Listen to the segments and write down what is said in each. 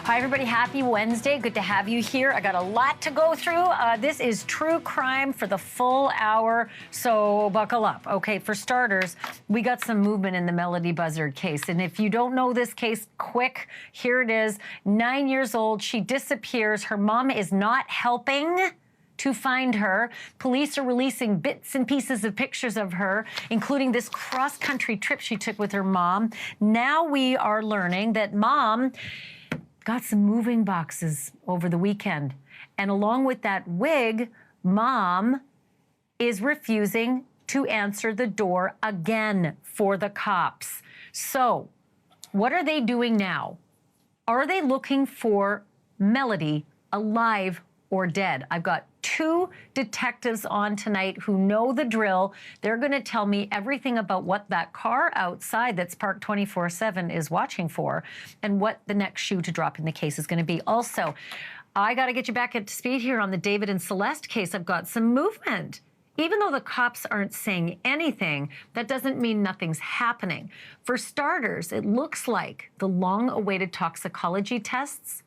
Hi, everybody. Happy Wednesday. Good to have you here. I got a lot to go through. This is true crime for the full hour, so buckle up. Okay, for starters, we got some movement in the Melodee Buzzard case. And if you don't know this case, quick, here it is. 9 years old. She disappears. Her mom is not helping to find her. Police are releasing bits and pieces of pictures of her, including this cross-country trip she took with her mom. Now we are learning that mom got some moving boxes over the weekend. And along with that wig, mom is refusing to answer the door again for the cops. So what are they doing now? Are they looking for Melodee alive or dead? I've got two detectives on tonight who know the drill. They're going to tell me everything about what that car outside that's parked 24/7 is watching for and what the next shoe to drop in the case is going to be. Also, I got to get you back up to speed here on the David and Celeste case. I've got some movement. Even though the cops aren't saying anything, that doesn't mean nothing's happening. For starters, it looks like the long-awaited toxicology tests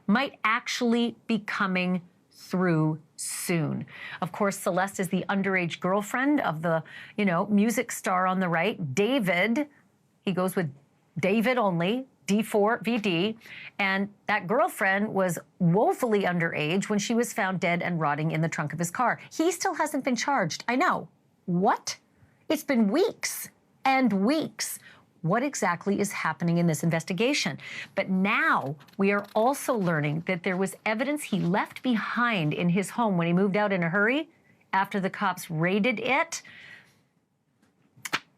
might actually be coming through soon. Of course, Celeste is the underage girlfriend of the, music star on the right, David. He goes with David only, D4vd. And that girlfriend was woefully underage when she was found dead and rotting in the trunk of his car. He still hasn't been charged. I know. What? It's been weeks and weeks. What exactly is happening in this investigation? But now we are also learning that there was evidence he left behind in his home when he moved out in a hurry after the cops raided it.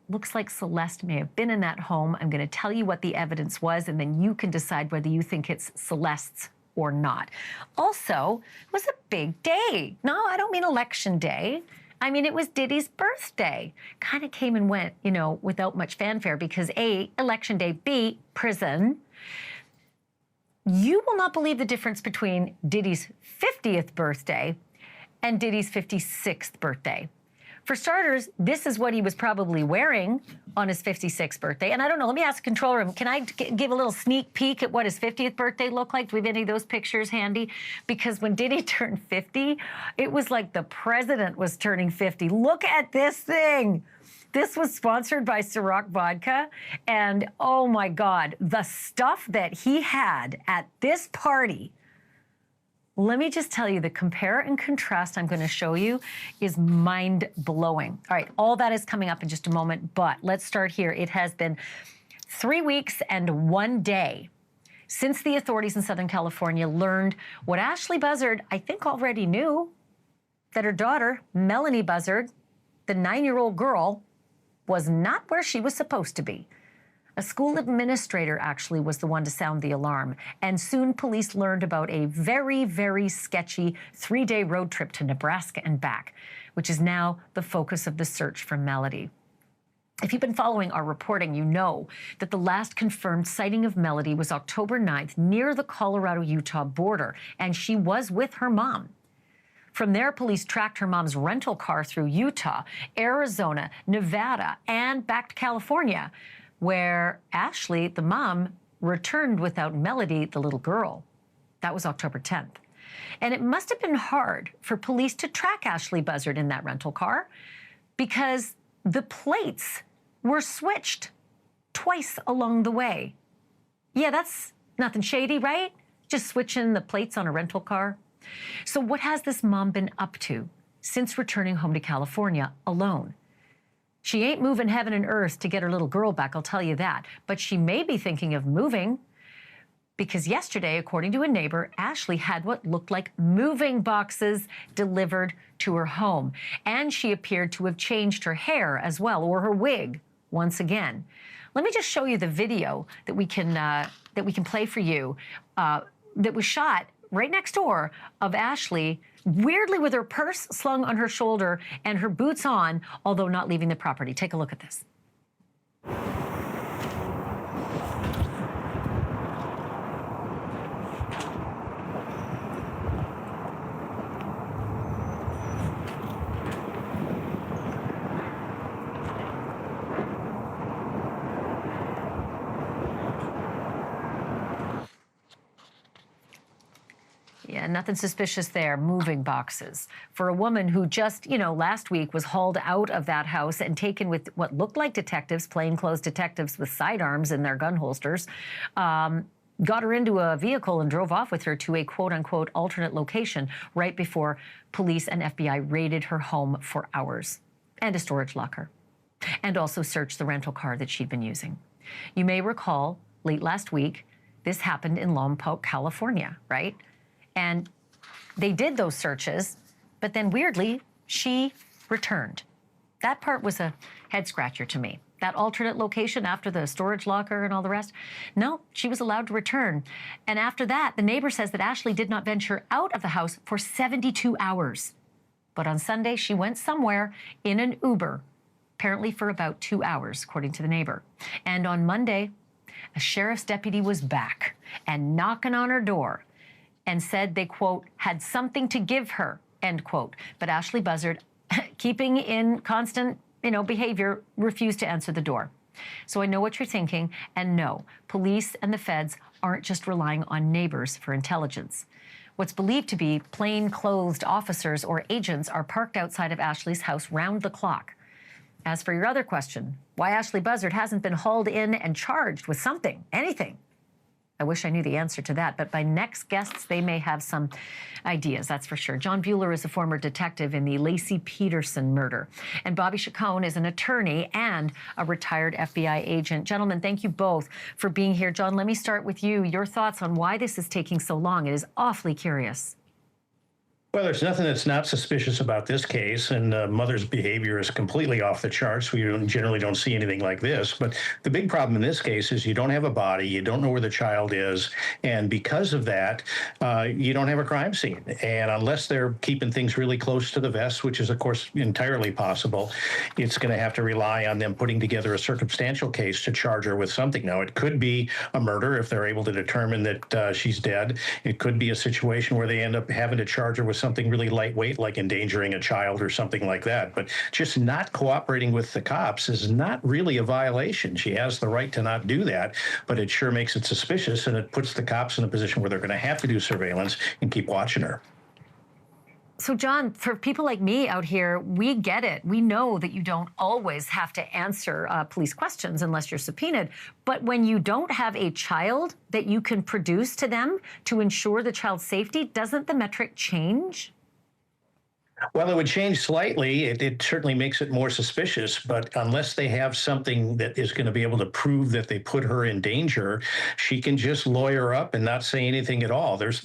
Looks like Celeste may have been in that home. I'm going to tell you what the evidence was, and then you can decide whether you think it's Celeste's or not. Also, it was a big day. No, I don't mean election day. I mean, it was Diddy's birthday. Kind of came and went, without much fanfare because A, election day, B, prison. You will not believe the difference between Diddy's 50th birthday and Diddy's 56th birthday. For starters, this is what he was probably wearing on his 56th birthday. And I don't know, let me ask the control room, can I give a little sneak peek at what his 50th birthday looked like? Do we have any of those pictures handy? Because when Diddy turned 50, it was like the president was turning 50. Look at this thing. This was sponsored by Ciroc Vodka. And oh my God, the stuff that he had at this party. Let me just tell you, the compare and contrast I'm going to show you is mind-blowing. All right, all that is coming up in just a moment, but let's start here. It has been 3 weeks and 1 day since the authorities in Southern California learned what Ashleigh Buzzard, I think, already knew, that her daughter, Melodee Buzzard, the 9-year-old girl, was not where she was supposed to be. A school administrator actually was the one to sound the alarm, and soon police learned about a very, very sketchy 3-day road trip to Nebraska and back, which is now the focus of the search for Melodee. If you've been following our reporting, you know that the last confirmed sighting of Melodee was October 9th near the Colorado-Utah border, and she was with her mom. From there, police tracked her mom's rental car through Utah, Arizona, Nevada, and back to California, where Ashleigh, the mom, returned without Melodee, the little girl. That was October 10th. And it must have been hard for police to track Ashleigh Buzzard in that rental car because the plates were switched twice along the way. Yeah, that's nothing shady, right? Just switching the plates on a rental car. So what has this mom been up to since returning home to California alone? She ain't moving heaven and earth to get her little girl back, I'll tell you that. But she may be thinking of moving because yesterday, according to a neighbor, Ashleigh had what looked like moving boxes delivered to her home. And she appeared to have changed her hair as well, or her wig once again. Let me just show you the video that we can play for you that was shot right next door of Ashleigh, weirdly with her purse slung on her shoulder and her boots on, although not leaving the property. Take a look at this. nothing suspicious there. Moving boxes. For a woman who just, last week was hauled out of that house and taken with what looked like detectives, plainclothes detectives with sidearms in their gun holsters, got her into a vehicle and drove off with her to a quote-unquote alternate location right before police and FBI raided her home for hours, and a storage locker, and also searched the rental car that she'd been using. You may recall late last week, this happened in Lompoc, California, right? And they did those searches, but then weirdly, she returned. That part was a head scratcher to me. That alternate location after the storage locker and all the rest. No, she was allowed to return. And after that, the neighbor says that Ashleigh did not venture out of the house for 72 hours. But on Sunday, she went somewhere in an Uber, apparently for about 2 hours, according to the neighbor. And on Monday, a sheriff's deputy was back and knocking on her door and said they, quote, had something to give her, end quote. But Ashleigh Buzzard, keeping in constant behavior, refused to answer the door. So I know what you're thinking, and no, police and the feds aren't just relying on neighbors for intelligence. What's believed to be plain-clothed officers or agents are parked outside of Ashleigh's house round the clock. As for your other question, why Ashleigh Buzzard hasn't been hauled in and charged with something, anything, I wish I knew the answer to that, but my next guests, they may have some ideas, that's for sure. John Buehler is a former detective in the Laci Peterson murder, and Bobby Chacon is an attorney and a retired FBI agent. Gentlemen, thank you both for being here. John, let me start with you. Your thoughts on why this is taking so long. It is awfully curious. Well, there's nothing that's not suspicious about this case, and the mother's behavior is completely off the charts. We generally don't see anything like this. But the big problem in this case is you don't have a body, you don't know where the child is, and because of that, you don't have a crime scene. And unless they're keeping things really close to the vest, which is, of course, entirely possible, it's going to have to rely on them putting together a circumstantial case to charge her with something. Now, it could be a murder if they're able to determine that she's dead. It could be a situation where they end up having to charge her with something really lightweight, like endangering a child or something like that. But just not cooperating with the cops is not really a violation. She has the right to not do that, but it sure makes it suspicious, and it puts the cops in a position where they're going to have to do surveillance and keep watching her. So, John, for people like me out here, we get it. We know that you don't always have to answer police questions unless you're subpoenaed. But when you don't have a child that you can produce to them to ensure the child's safety, doesn't the metric change? Well, it would change slightly. It certainly makes it more suspicious, but unless they have something that is going to be able to prove that they put her in danger, she can just lawyer up and not say anything at all. There's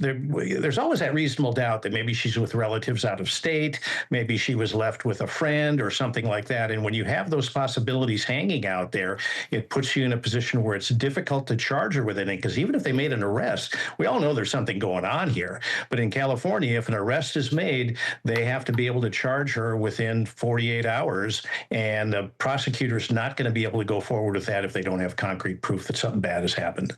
always that reasonable doubt that maybe she's with relatives out of state, maybe she was left with a friend or something like that. And when you have those possibilities hanging out there, it puts you in a position where it's difficult to charge her with anything, because even if they made an arrest, we all know there's something going on here. But in California, if an arrest is made, they have to be able to charge her within 48 hours, and the prosecutor's not going to be able to go forward with that if they don't have concrete proof that something bad has happened.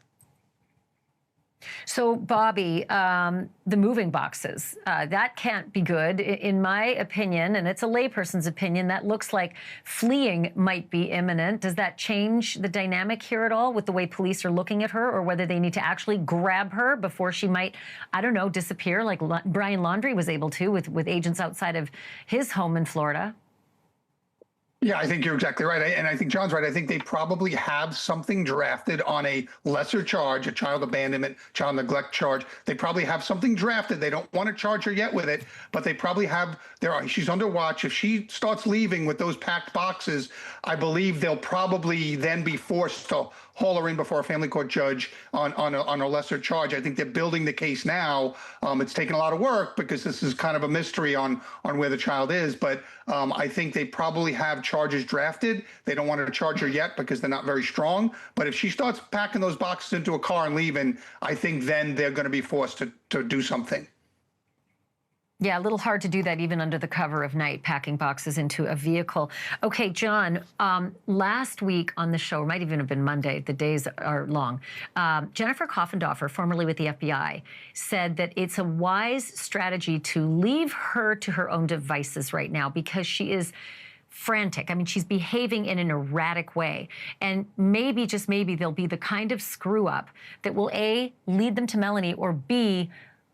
So, Bobby, the moving boxes, that can't be good. In my opinion, and it's a layperson's opinion, that looks like fleeing might be imminent. Does that change the dynamic here at all with the way police are looking at her, or whether they need to actually grab her before she might, I don't know, disappear like Brian Laundrie was able to with agents outside of his home in Florida? Yeah, I think you're exactly right. And I think John's right. I think they probably have something drafted on a lesser charge, a child abandonment, child neglect charge. They probably have something drafted. They don't want to charge her yet with it, but they probably have, she's under watch. If she starts leaving with those packed boxes, I believe they'll probably then be forced to haul her in before a family court judge on a lesser charge. I think they're building the case now. It's taken a lot of work because this is kind of a mystery on where the child is, but I think they probably have charges drafted. They don't want to charge her yet because they're not very strong. But if she starts packing those boxes into a car and leaving, I think then they're going to be forced to do something. Yeah, a little hard to do that even under the cover of night, packing boxes into a vehicle. Okay, John, last week on the show, or might even have been Monday, the days are long, Jennifer Coffendorfer, formerly with the FBI, said that it's a wise strategy to leave her to her own devices right now because she is frantic. I mean, she's behaving in an erratic way. And maybe, just maybe, there'll be the kind of screw up that will A, lead them to Melanie, or B,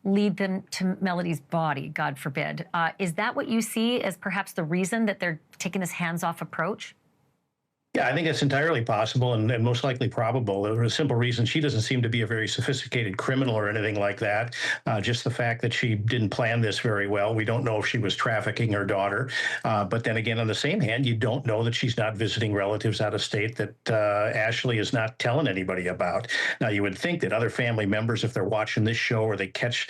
lead them to Melodee's body, God forbid. Is that what you see as perhaps the reason that they're taking this hands-off approach? Yeah, I think it's entirely possible and most likely probable. For a simple reason, she doesn't seem to be a very sophisticated criminal or anything like that. Just the fact that she didn't plan this very well. We don't know if she was trafficking her daughter. But then again, on the same hand, you don't know that she's not visiting relatives out of state that Ashleigh is not telling anybody about. Now, you would think that other family members, if they're watching this show or they catch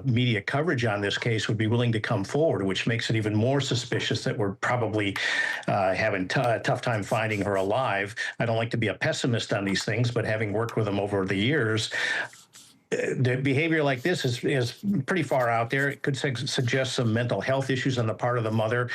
media coverage on this case, would be willing to come forward, which makes it even more suspicious that we're probably having a tough time finding her alive. I don't like to be a pessimist on these things, but having worked with them over the years, the behavior like this is pretty far out there. It could suggest some mental health issues on the part of the mother,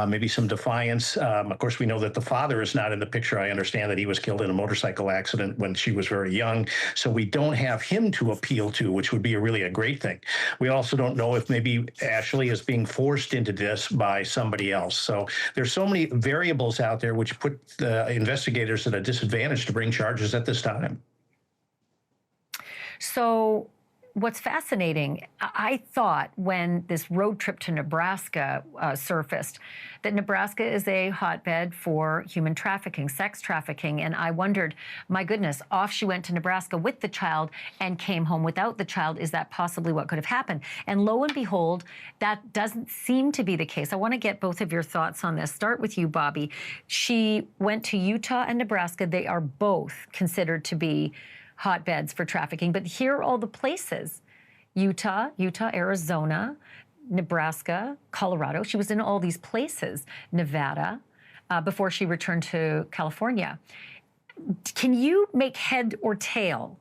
maybe some defiance. Of course, we know that the father is not in the picture. I understand that he was killed in a motorcycle accident when she was very young. So we don't have him to appeal to, which would be really a great thing. We also don't know if maybe Ashleigh is being forced into this by somebody else. So there's so many variables out there which put the investigators at a disadvantage to bring charges at this time. So what's fascinating, I thought when this road trip to Nebraska surfaced, that Nebraska is a hotbed for human trafficking, sex trafficking. And I wondered, my goodness, off she went to Nebraska with the child and came home without the child. Is that possibly what could have happened? And lo and behold, that doesn't seem to be the case. I want to get both of your thoughts on this. Start with you, Bobby. She went to Utah and Nebraska. They are both considered to be hotbeds for trafficking, but here are all the places: Utah, Arizona, Nebraska, Colorado. She was in all these places, Nevada, before she returned to California. Can you make head or tail,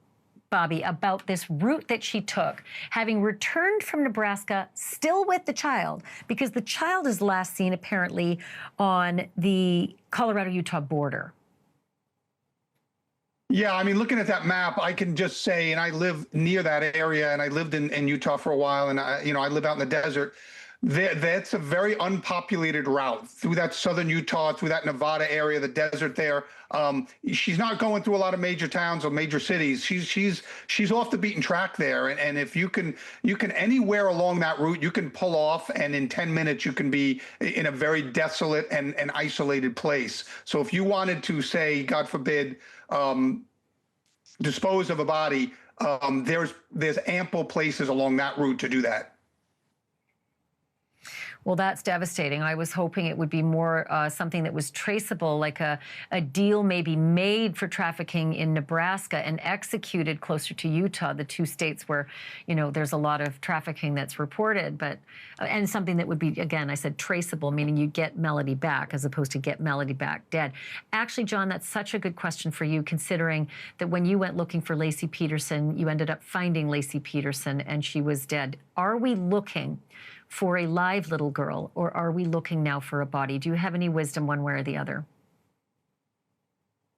Bobby, about this route that she took, having returned from Nebraska, still with the child, because the child is last seen apparently on the Colorado-Utah border? Yeah, I mean, looking at that map, I can just say, and I live near that area, and I lived in Utah for a while, and I live out in the desert. That's a very unpopulated route through that southern Utah, through that Nevada area, the desert there. She's not going through a lot of major towns or major cities. She's off the beaten track there, and if you can anywhere along that route, you can pull off, and in 10 minutes you can be in a very desolate and isolated place. So if you wanted to, say, God forbid, dispose of a body, there's ample places along that route to do that. Well, that's devastating. I was hoping it would be more something that was traceable, like a deal maybe made for trafficking in Nebraska and executed closer to Utah, the two states where, there's a lot of trafficking that's reported, but and something that would be, again, I said traceable, meaning you get Melodee back as opposed to get Melodee back dead. Actually, John, that's such a good question for you, considering that when you went looking for Laci Peterson, you ended up finding Laci Peterson and she was dead. Are we looking for a live little girl, or are we looking now for a body? Do you have any wisdom one way or the other?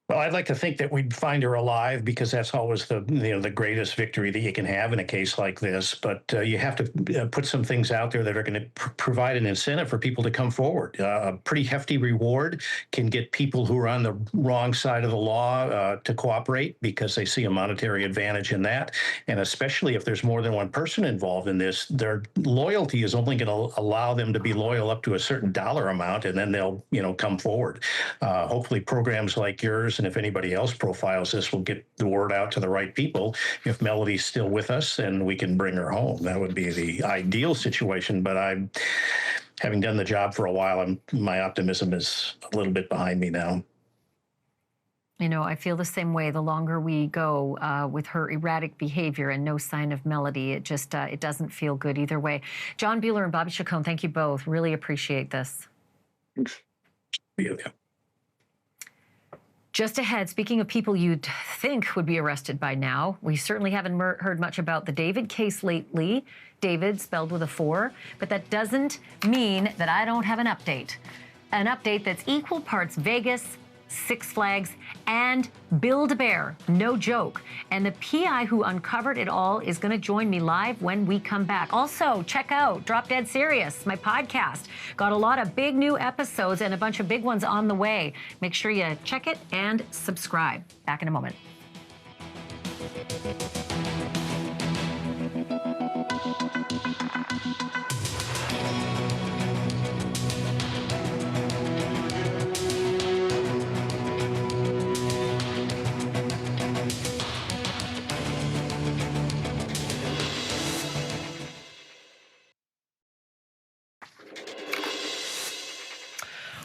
Well, I'd like to think that we'd find her alive, because that's always the greatest victory that you can have in a case like this. But you have to put some things out there that are going to provide an incentive for people to come forward. A pretty hefty reward can get people who are on the wrong side of the law to cooperate, because they see a monetary advantage in that. And especially if there's more than one person involved in this, their loyalty is only going to allow them to be loyal up to a certain dollar amount, and then they'll come forward. Hopefully programs like yours, and if anybody else profiles this, will get the word out to the right people. If Melodee's still with us and we can bring her home, that would be the ideal situation. But having done the job for a while, my optimism is a little bit behind me now. I feel the same way. The longer we go with her erratic behavior and no sign of Melodee, it just it doesn't feel good either way. John Buehler and Bobby Chacon, thank you both. Really appreciate this. Thanks. Yeah. Just ahead, speaking of people you'd think would be arrested by now, we certainly haven't heard much about the David case lately. David spelled with a 4, but that doesn't mean that I don't have an update. An update that's equal parts Vegas, Six Flags, and Build-A-Bear. No joke. And the PI who uncovered it all is going to join me live when we come back. Also, check out Drop Dead Serious, my podcast. Got a lot of big new episodes and a bunch of big ones on the way. Make sure you check it and subscribe. Back in a moment.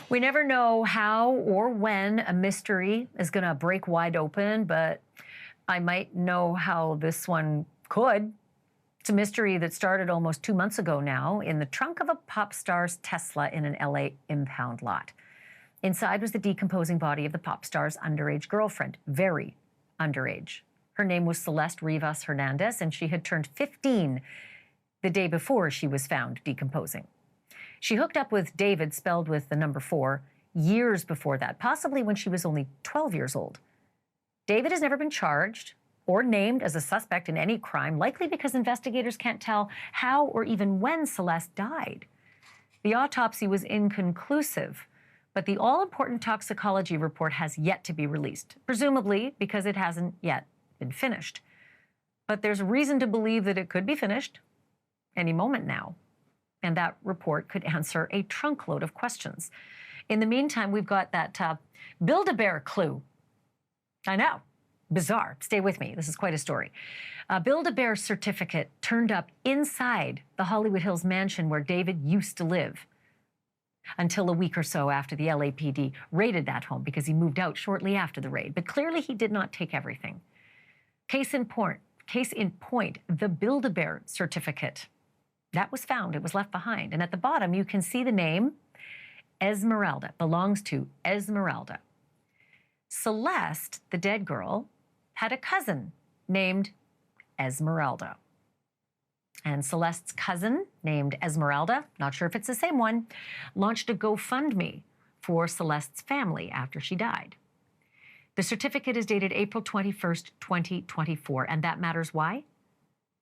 We never know how or when a mystery is going to break wide open, but I might know how this one could. It's a mystery that started almost 2 months ago now in the trunk of a pop star's Tesla in an LA impound lot. Inside was the decomposing body of the pop star's underage girlfriend, very underage. Her name was Celeste Rivas Hernandez, and she had turned 15 the day before she was found decomposing. She hooked up with David, spelled with the number 4, years before that, possibly when she was only 12 years old. David has never been charged or named as a suspect in any crime, likely because investigators can't tell how or even when Celeste died. The autopsy was inconclusive, but the all-important toxicology report has yet to be released, presumably because it hasn't yet been finished. But there's reason to believe that it could be finished any moment now. And that report could answer a trunkload of questions. In the meantime, we've got that Build-A-Bear clue. I know, bizarre. Stay with me. This is quite a story. A Build-A-Bear certificate turned up inside the Hollywood Hills mansion where David used to live until a week or so after the LAPD raided that home because he moved out shortly after the raid. But clearly he did not take everything. Case in point, the Build-A-Bear certificate. That was found. It was left behind. And at the bottom, you can see the name Esmeralda, belongs to Esmeralda. Celeste, the dead girl, had a cousin named Esmeralda. And Celeste's cousin, named Esmeralda, not sure if it's the same one, launched a GoFundMe for Celeste's family after she died. The certificate is dated April 21st, 2024. And that matters why?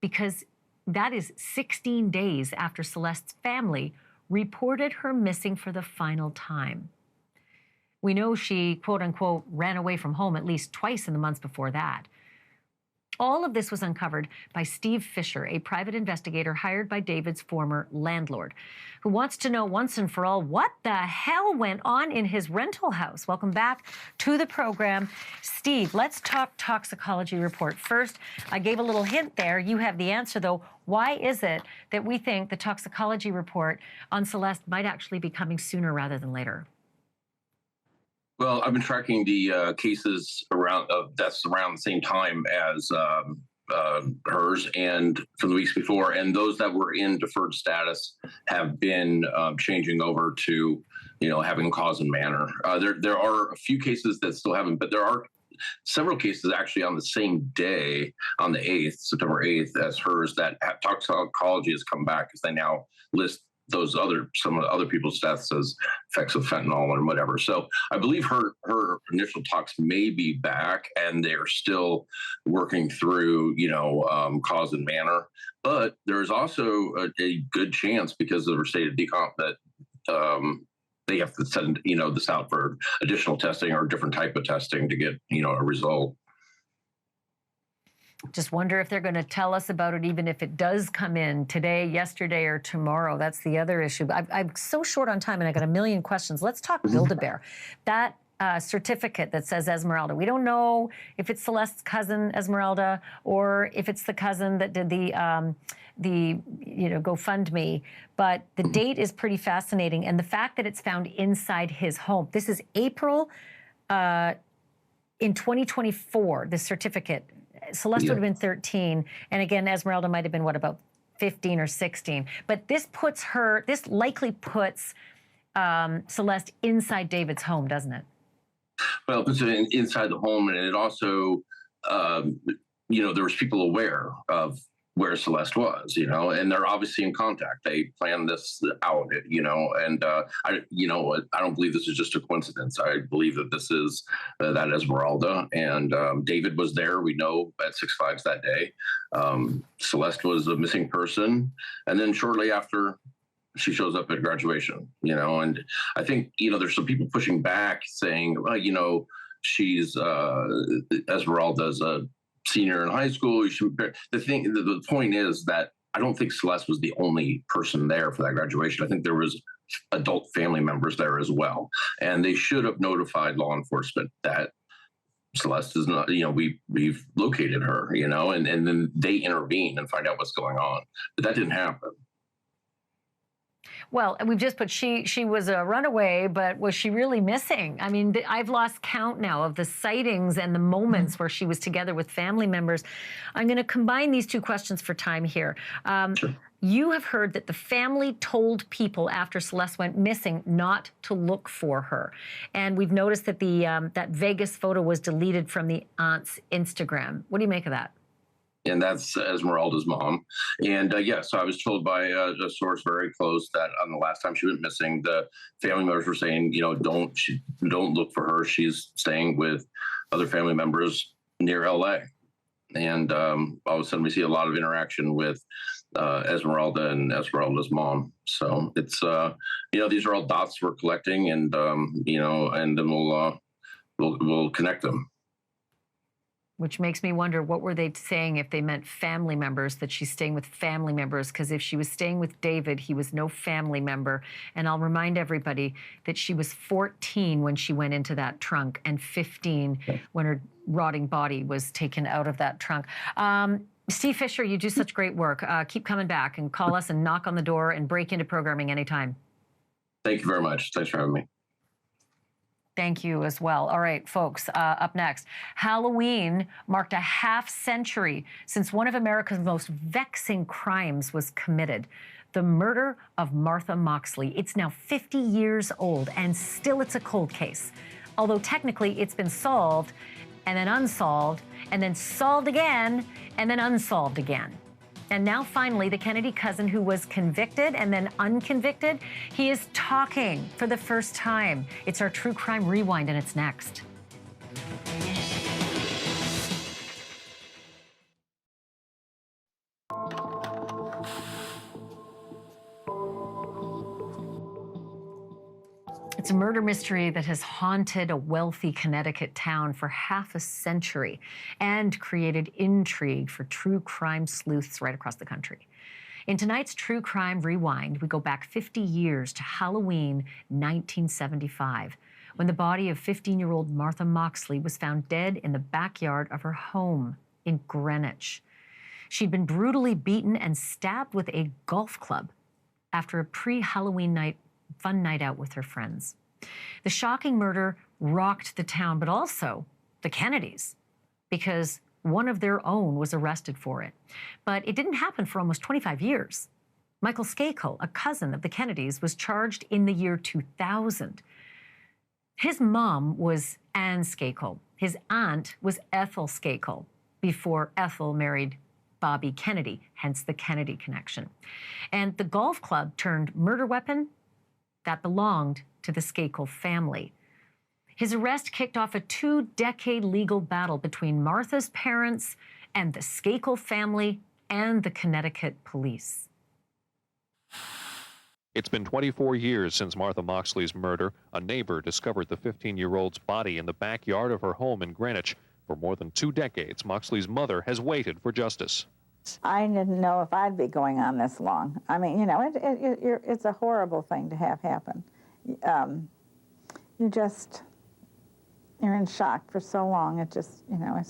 Because that is 16 days after Celeste's family reported her missing for the final time. We know she, quote unquote, ran away from home at least twice in the months before that. All of this was uncovered by Steve Fischer, a private investigator hired by David's former landlord, who wants to know once and for all what the hell went on in his rental house. Welcome back to the program. Steve, let's talk toxicology report. First, I gave a little hint there. You have the answer, though. Why is it that we think the toxicology report on Celeste might actually be coming sooner rather than later? Well, I've been tracking the cases around deaths around the same time as hers and from the weeks before, and those that were in deferred status have been changing over to, having cause and manner. There are a few cases that still haven't, but there are several cases actually on the same day, on the 8th, September 8th, as hers, that toxicology has come back because they now list some of the other people's deaths as effects of fentanyl and whatever. So I believe her initial tox may be back, and they're still working through, cause and manner. But there's also a good chance, because of her state of decomp, that they have to send, this out for additional testing or a different type of testing to get, a result. Just wonder if they're going to tell us about it, even if it does come in today, yesterday, or tomorrow. That's the other issue. I'm so short on time, and I got a million questions. Let's talk Build-A-Bear. That certificate that says Esmeralda. We don't know if it's Celeste's cousin Esmeralda or if it's the cousin that did the GoFundMe. But the date is pretty fascinating, and the fact that it's found inside his home. This is April in 2024. This certificate. Celeste would have been 13. And again, Esmeralda might have been, about 15 or 16. But this likely puts Celeste inside David's home, doesn't it? Well, it puts it inside the home, and it also, there was people aware of where Celeste was, and they're obviously in contact. They planned this out, and I don't believe this is just a coincidence. I believe that this is that Esmeralda, and David was there. We know at Six Flags that day. Celeste was a missing person, and then shortly after, she shows up at graduation. And I think there's some people pushing back, saying, well, she's Esmeralda's a senior in high school. The point is that I don't think Celeste was the only person there for that graduation. I think there was adult family members there as well. And they should have notified law enforcement that Celeste is not, we've located her, and then they intervene and find out what's going on. But that didn't happen. Well, we've just put she was a runaway, but was she really missing? I mean, I've lost count now of the sightings and the moments where she was together with family members. I'm going to combine these two questions for time here. Sure. You have heard that the family told people after Celeste went missing not to look for her. And we've noticed that that Vegas photo was deleted from the aunt's Instagram. What do you make of that? And that's Esmeralda's mom. And so I was told by a source very close that on the last time she went missing, the family members were saying, don't look for her. She's staying with other family members near LA. And all of a sudden we see a lot of interaction with Esmeralda and Esmeralda's mom. So it's, these are all dots we're collecting, and, and then we'll connect them. Which makes me wonder, what were they saying if they meant family members, that she's staying with family members? Because if she was staying with David, he was no family member. And I'll remind everybody that she was 14 when she went into that trunk, and 15 when her rotting body was taken out of that trunk. Steve Fischer, you do such great work. Keep coming back and call us and knock on the door and break into programming anytime. Thank you very much. Thanks for having me. Thank you as well. All right, folks, up next. Halloween marked a half-century since one of America's most vexing crimes was committed, the murder of Martha Moxley. It's now 50 years old, and still it's a cold case. Although technically it's been solved, and then unsolved, and then solved again, and then unsolved again. And now finally, the Kennedy cousin who was convicted and then unconvicted, he is talking for the first time. It's our True Crime Rewind, and it's next. It's a murder mystery that has haunted a wealthy Connecticut town for half a century and created intrigue for true crime sleuths right across the country. In tonight's True Crime Rewind, we go back 50 years to Halloween 1975, when the body of 15-year-old Martha Moxley was found dead in the backyard of her home in Greenwich. She'd been brutally beaten and stabbed with a golf club after a pre-Halloween fun night out with her friends. The shocking murder rocked the town, but also the Kennedys, because one of their own was arrested for it. But it didn't happen for almost 25 years. Michael Skakel, a cousin of the Kennedys, was charged in the year 2000. His mom was Anne Skakel. His aunt was Ethel Skakel, before Ethel married Bobby Kennedy, hence the Kennedy connection. And the golf club turned murder weapon, that belonged to the Skakel family. His arrest kicked off a 2-decade legal battle between Martha's parents and the Skakel family and the Connecticut police. It's been 24 years since Martha Moxley's murder. A neighbor discovered the 15-year-old's body in the backyard of her home in Greenwich. For more than 2 decades, Moxley's mother has waited for justice. I didn't know if I'd be going on this long. I mean, it's a horrible thing to have happen. You're in shock for so long. It just, and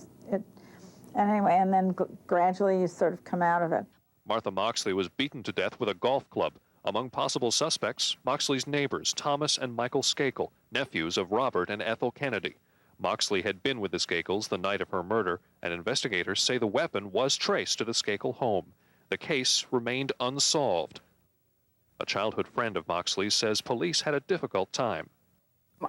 anyway, and then gradually you sort of come out of it. Martha Moxley was beaten to death with a golf club. Among possible suspects, Moxley's neighbors, Thomas and Michael Skakel, nephews of Robert and Ethel Kennedy. Moxley had been with the Skakels the night of her murder, and investigators say the weapon was traced to the Skakel home. The case remained unsolved. A childhood friend of Moxley's says police had a difficult time.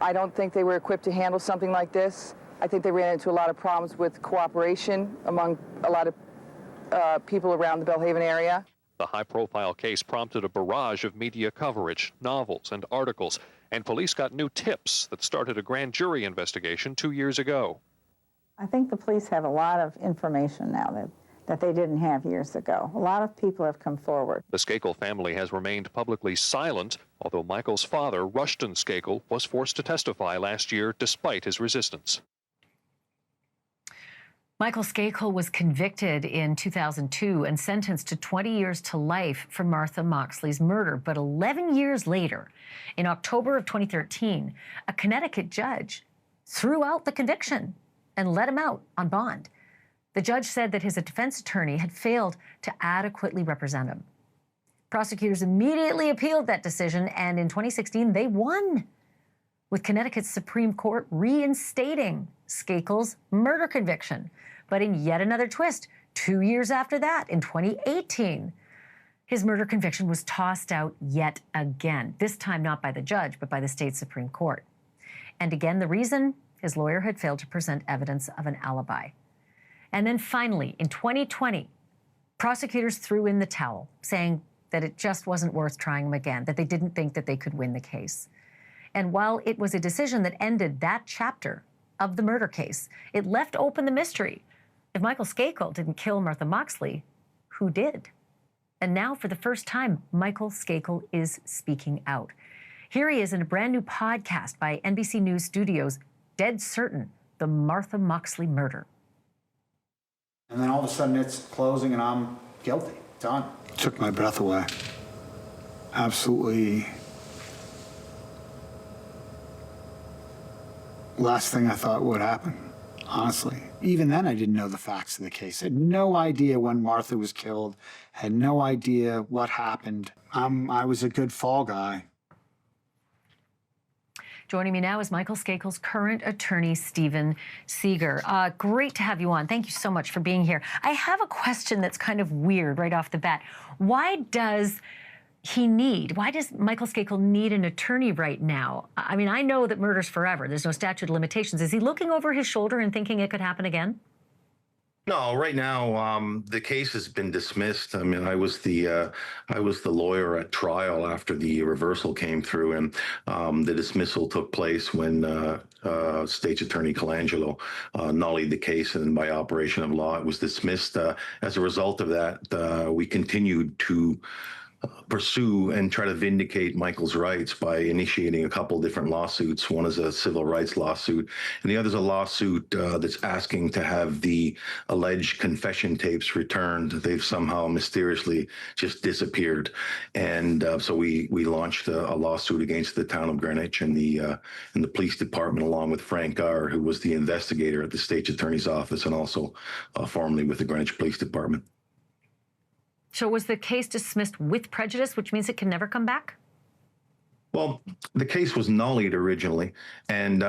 I don't think they were equipped to handle something like this. I think they ran into a lot of problems with cooperation among a lot of people around the Belhaven area. The high-profile case prompted a barrage of media coverage, novels, and articles, and police got new tips that started a grand jury investigation 2 years ago. I think the police have a lot of information now that they didn't have years ago. A lot of people have come forward. The Skakel family has remained publicly silent, although Michael's father, Rushton Skakel, was forced to testify last year despite his resistance. Michael Skakel was convicted in 2002 and sentenced to 20 years to life for Martha Moxley's murder. But 11 years later, in October of 2013, a Connecticut judge threw out the conviction and let him out on bond. The judge said that his defense attorney had failed to adequately represent him. Prosecutors immediately appealed that decision, and in 2016, they won, with Connecticut's Supreme Court reinstating Skakel's murder conviction. But in yet another twist, 2 years after that, in 2018, his murder conviction was tossed out yet again, this time not by the judge, but by the state Supreme Court. And again, the reason: his lawyer had failed to present evidence of an alibi. And then finally, in 2020, prosecutors threw in the towel, saying that it just wasn't worth trying him again, that they didn't think that they could win the case. And while it was a decision that ended that chapter of the murder case, it left open the mystery. If Michael Skakel didn't kill Martha Moxley, who did? And now, for the first time, Michael Skakel is speaking out. Here he is in a brand new podcast by NBC News Studios, Dead Certain: The Martha Moxley Murder. And then all of a sudden it's closing and I'm guilty. Done. Took my breath away. Absolutely. Last thing I thought would happen, honestly. Even then, I didn't know the facts of the case. I had no idea when Martha was killed. Had no idea what happened. I was a good fall guy. Joining me now is Michael Skakel's current attorney, Stephen Fischer. Great to have you on. Thank you so much for being here. I have a question that's kind of weird right off the bat. Why does Michael Skakel need an attorney right now? I mean, I know that murder's forever. There's no statute of limitations. Is he looking over his shoulder and thinking it could happen again? No, right now the case has been dismissed. I mean, I was the lawyer at trial after the reversal came through, and the dismissal took place when State's Attorney Colangelo nullied the case, and by operation of law, it was dismissed. As a result of that, we continued to pursue and try to vindicate Michael's rights by initiating a couple different lawsuits. One is a civil rights lawsuit, and the other is a lawsuit that's asking to have the alleged confession tapes returned. They've somehow mysteriously just disappeared. And so we launched a lawsuit against the town of Greenwich and the police department, along with Frank Garr, who was the investigator at the state's attorney's office and also formerly with the Greenwich Police Department. So was the case dismissed with prejudice, which means it can never come back? Well, the case was nullied originally, and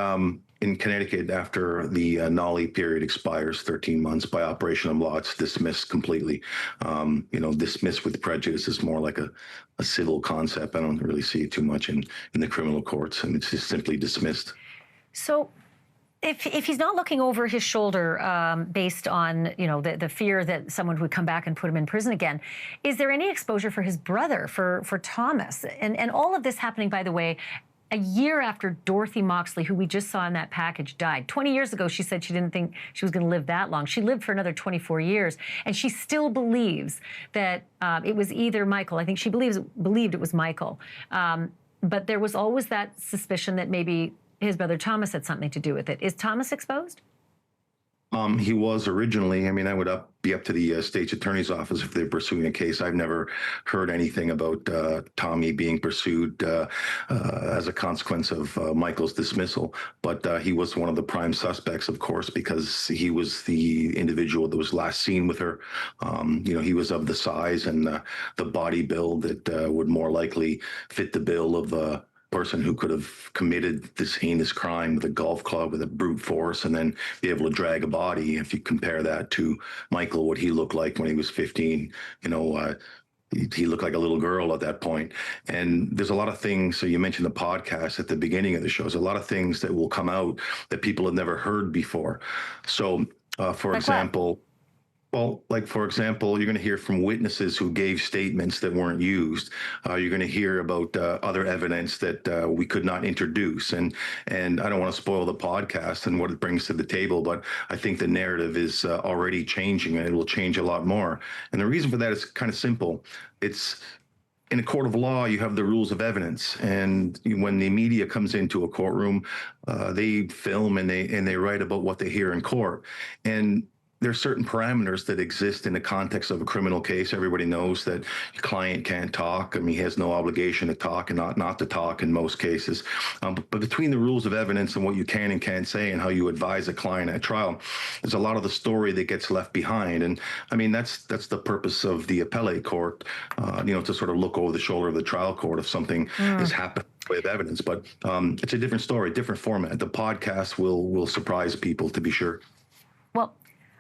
in Connecticut, after the nully period expires, 13 months, by operation of law, it's dismissed completely. Dismissed with prejudice is more like a civil concept. I don't really see it too much in the criminal courts, and it's just simply dismissed. So if he's not looking over his shoulder based on, the fear that someone would come back and put him in prison again, is there any exposure for his brother, for Thomas? And all of this happening, by the way, a year after Dorothy Moxley, who we just saw in that package, died. 20 years ago, she said she didn't think she was going to live that long. She lived for another 24 years, and she still believes that it was either Michael. I think she believed it was Michael. But there was always that suspicion that maybe his brother Thomas had something to do with it. Is Thomas exposed? He was originally. I mean, I would be up to the state's attorney's office if they're pursuing a case. I've never heard anything about Tommy being pursued as a consequence of Michael's dismissal. But he was one of the prime suspects, of course, because he was the individual that was last seen with her. He was of the size and the body build that would more likely fit the bill of person who could have committed this heinous crime with a golf club with a brute force and then be able to drag a body. If you compare that to Michael, what he looked like when he was 15, he looked like a little girl at that point. And there's a lot of things. So you mentioned the podcast at the beginning of the show. There's a lot of things that will come out that people have never heard before. So, for example, you're going to hear from witnesses who gave statements that weren't used. You're going to hear about other evidence that we could not introduce. And I don't want to spoil the podcast and what it brings to the table, but I think the narrative is already changing, and it will change a lot more. And the reason for that is kind of simple. It's in a court of law, you have the rules of evidence. And when the media comes into a courtroom, they film and they write about what they hear in court. And there's certain parameters that exist in the context of a criminal case. Everybody knows that your client can't talk. I mean, he has no obligation to talk and not to talk in most cases. But between the rules of evidence and what you can and can't say and how you advise a client at trial, there's a lot of the story that gets left behind. And I mean, that's the purpose of the appellate court, to sort of look over the shoulder of the trial court if something has happened with evidence. But it's a different story, different format. The podcast will surprise people, to be sure. Well,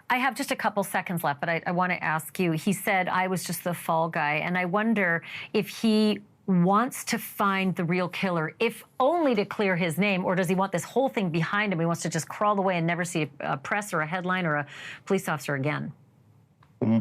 I have just a couple seconds left, but I want to ask you, he said, I was just the fall guy, and I wonder if he wants to find the real killer, if only to clear his name, or does he want this whole thing behind him? He wants to just crawl away and never see a press or a headline or a police officer again.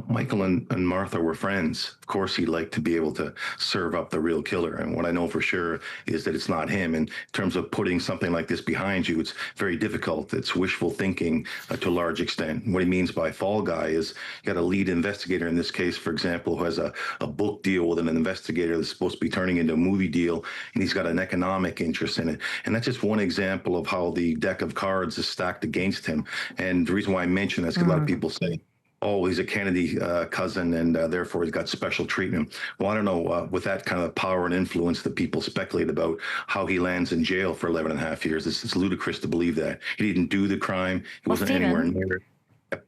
Michael and Martha were friends. Of course, he'd like to be able to serve up the real killer. And what I know for sure is that it's not him. And in terms of putting something like this behind you, it's very difficult. It's wishful thinking to a large extent. What he means by fall guy is you got a lead investigator in this case, for example, who has a book deal with an investigator that's supposed to be turning into a movie deal, and he's got an economic interest in it. And that's just one example of how the deck of cards is stacked against him. And the reason why I mention this is because a lot of people say, oh, he's a Kennedy cousin, and therefore he's got special treatment. Well, I don't know, with that kind of power and influence that people speculate about how he lands in jail for 11 and a half years. It's ludicrous to believe that. He didn't do the crime. He wasn't anywhere near it.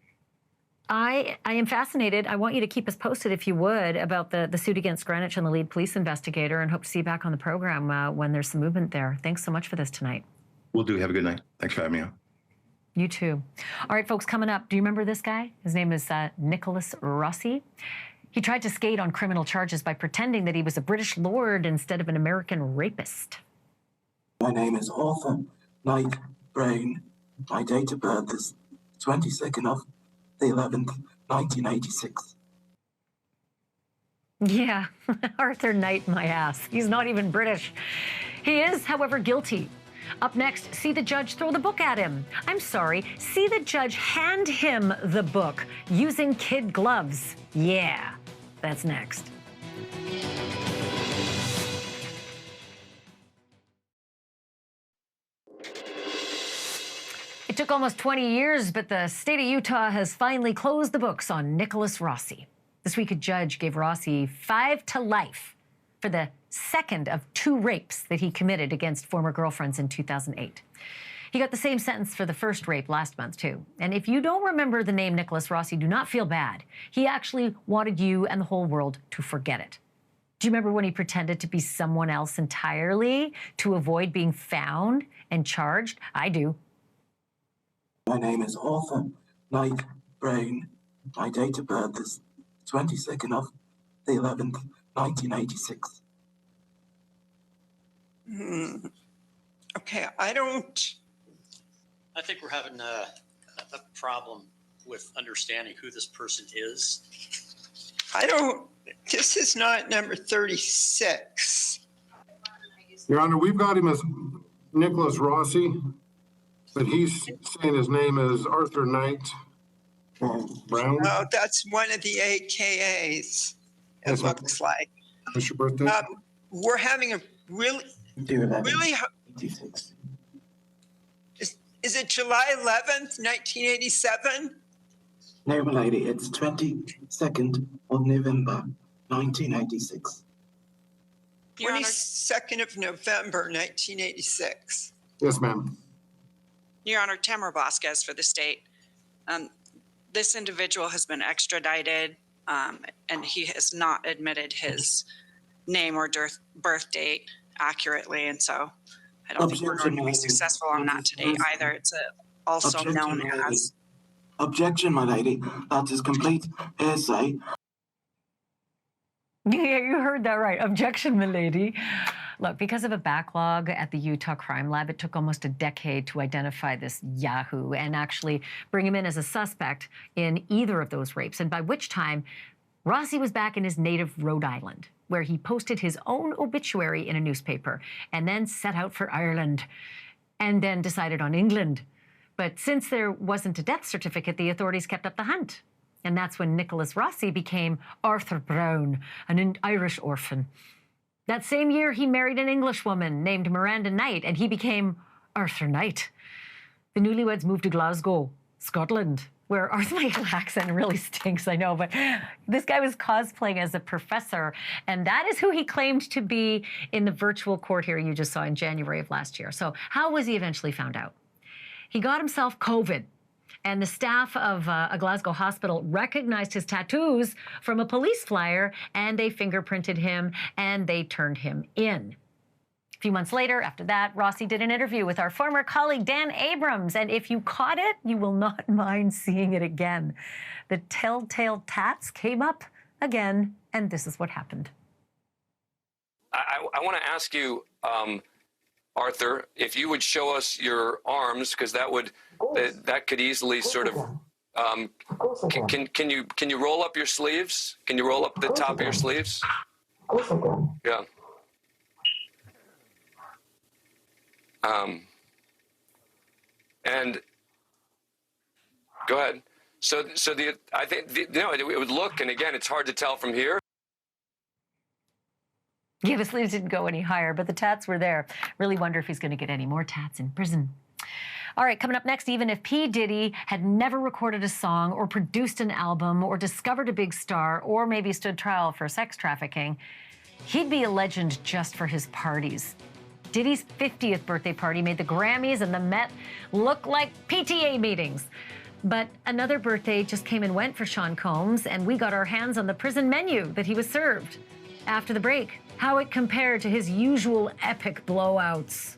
I am fascinated. I want you to keep us posted, if you would, about the suit against Greenwich and the lead police investigator, and hope to see you back on the program when there's some movement there. Thanks so much for this tonight. Will do. Have a good night. Thanks for having me on. You too. All right, folks, coming up, do you remember this guy? His name is Nicholas Rossi. He tried to skate on criminal charges by pretending that he was a British lord instead of an American rapist. My name is Arthur Knight Brown. My date of birth is 22nd of the 11th, 1986. Yeah, Arthur Knight, my ass. He's not even British. He is, however, guilty. Up next, see the judge throw the book at him. I'm sorry, see the judge hand him the book using kid gloves. Yeah, that's next. It took almost 20 years, but the state of Utah has finally closed the books on Nicholas Rossi. This week, a judge gave Rossi 5 to life for the second of 2 rapes that he committed against former girlfriends in 2008. He got the same sentence for the first rape last month, too. And if you don't remember the name Nicholas Rossi, do not feel bad. He actually wanted you and the whole world to forget it. Do you remember when he pretended to be someone else entirely to avoid being found and charged? I do. My name is Arthur Knight Brown. My date of birth is 22nd of the 11th, 1986. Okay, I think we're having a problem with understanding who this person is. This is not number 36. Your Honor, we've got him as Nicholas Rossi, but he's saying his name is Arthur Knight Brown. Oh, that's one of the AKAs, it looks like. What's your birthday? We're having a really, is it July 11th, 1987? No, my lady, it's 22nd of November, 1986. 22nd of November, 1986. Yes, ma'am. Your Honor, Tamara Vasquez for the state. This individual has been extradited, and he has not admitted his name or birth date accurately, and so I don't think we're going to be successful on that today either. It's also known as... Objection, my lady. That is complete hearsay. Yeah, you heard that right. Objection, milady. Look, because of a backlog at the Utah Crime Lab, it took almost a decade to identify this Yahoo and actually bring him in as a suspect in either of those rapes, and by which time Rossi was back in his native Rhode Island, where he posted his own obituary in a newspaper and then set out for Ireland and then decided on England. But since there wasn't a death certificate, the authorities kept up the hunt. And that's when Nicholas Rossi became Arthur Brown, an Irish orphan. That same year, he married an English woman named Miranda Knight, and he became Arthur Knight. The newlyweds moved to Glasgow, Scotland, where Arthur Michael accent really stinks, I know, but this guy was cosplaying as a professor, and that is who he claimed to be in the virtual court hearing you just saw in January of last year. So how was he eventually found out? He got himself COVID, and the staff of a Glasgow hospital recognized his tattoos from a police flyer, and they fingerprinted him, and they turned him in. A few months later, after that, Rossi did an interview with our former colleague, Dan Abrams, and if you caught it, you will not mind seeing it again. The telltale tats came up again, and this is what happened. I want to ask you, Arthur, if you would show us your arms, because that could easily sort of. Can you roll up your sleeves? Can you roll up the top of your sleeves? Yeah. And go ahead. I think it would look, and again, it's hard to tell from here. Yeah, the sleeves didn't go any higher, but the tats were there. Really wonder if he's going to get any more tats in prison. All right, coming up next, even if P. Diddy had never recorded a song or produced an album or discovered a big star or maybe stood trial for sex trafficking, he'd be a legend just for his parties. Diddy's 50th birthday party made the Grammys and the Met look like PTA meetings. But another birthday just came and went for Sean Combs, and we got our hands on the prison menu that he was served. After the break, how it compared to his usual epic blowouts.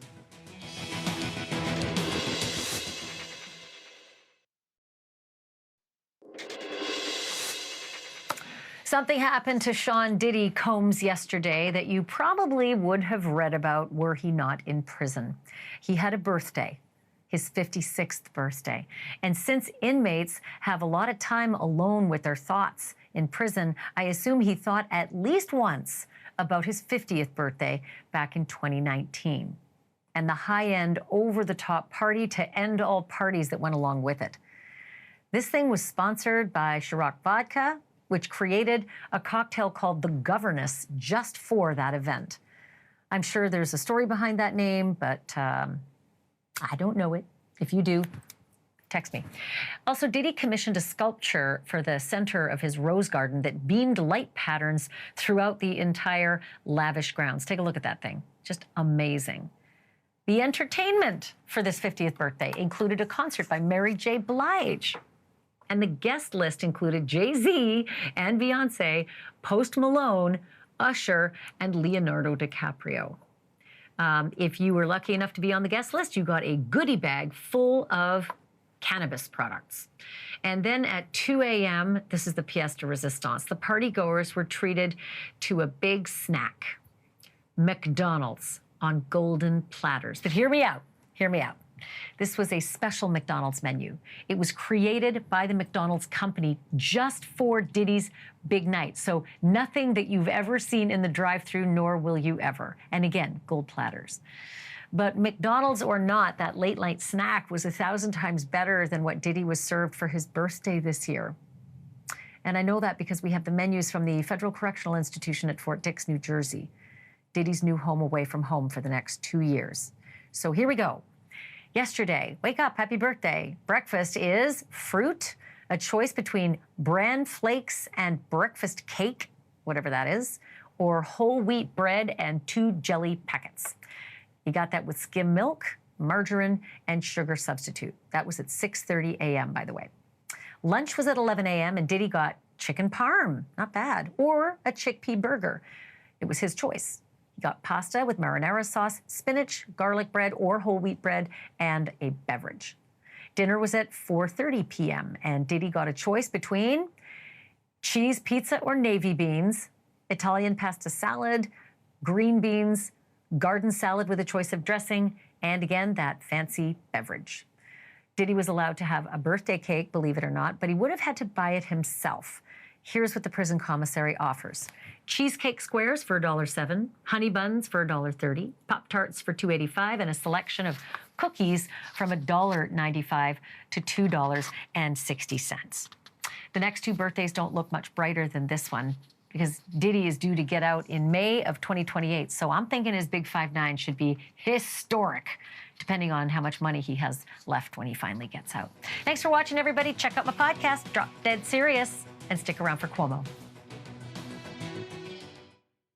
Something happened to Sean Diddy Combs yesterday that you probably would have read about were he not in prison. He had a birthday, his 56th birthday. And since inmates have a lot of time alone with their thoughts in prison, I assume he thought at least once about his 50th birthday back in 2019 and the high-end, over-the-top party to end all parties that went along with it. This thing was sponsored by Ciroc Vodka, which created a cocktail called the Governess just for that event. I'm sure there's a story behind that name, but I don't know it. If you do, text me. Also, Diddy commissioned a sculpture for the center of his rose garden that beamed light patterns throughout the entire lavish grounds. Take a look at that thing. Just amazing. The entertainment for this 50th birthday included a concert by Mary J. Blige. And the guest list included Jay-Z and Beyonce, Post Malone, Usher, and Leonardo DiCaprio. If you were lucky enough to be on the guest list, you got a goodie bag full of cannabis products. And then at 2 a.m., this is the pièce de résistance, the partygoers were treated to a big snack, McDonald's on golden platters. But hear me out, hear me out. This was a special McDonald's menu. It was created by the McDonald's company just for Diddy's big night. So nothing that you've ever seen in the drive-thru, nor will you ever. And again, gold platters. But McDonald's or not, that late night snack was 1,000 times better than what Diddy was served for his birthday this year. And I know that because we have the menus from the Federal Correctional Institution at Fort Dix, New Jersey. Diddy's new home away from home for the next 2 years. So here we go. Yesterday, wake up, happy birthday. Breakfast is fruit, a choice between bran flakes and breakfast cake, whatever that is, or whole wheat bread and 2 jelly packets. You got that with skim milk, margarine, and sugar substitute. That was at 6:30 a.m., by the way. Lunch was at 11 a.m., and Diddy got chicken parm, not bad, or a chickpea burger. It was his choice. He got pasta with marinara sauce, spinach, garlic bread, or whole wheat bread, and a beverage. Dinner was at 4:30 p.m., and Diddy got a choice between cheese pizza or navy beans, Italian pasta salad, green beans, garden salad with a choice of dressing, and again, that fancy beverage. Diddy was allowed to have a birthday cake, believe it or not, but he would have had to buy it himself. Here's what the prison commissary offers. Cheesecake squares for $1.07, honey buns for $1.30, Pop-Tarts for $2.85, and a selection of cookies from $1.95 to $2.60. The next 2 birthdays don't look much brighter than this one. because Diddy is due to get out in May of 2028. So I'm thinking his big 5-9 should be historic, depending on how much money he has left when he finally gets out. Thanks for watching, everybody. Check out my podcast, Drop Dead Serious, and stick around for Cuomo.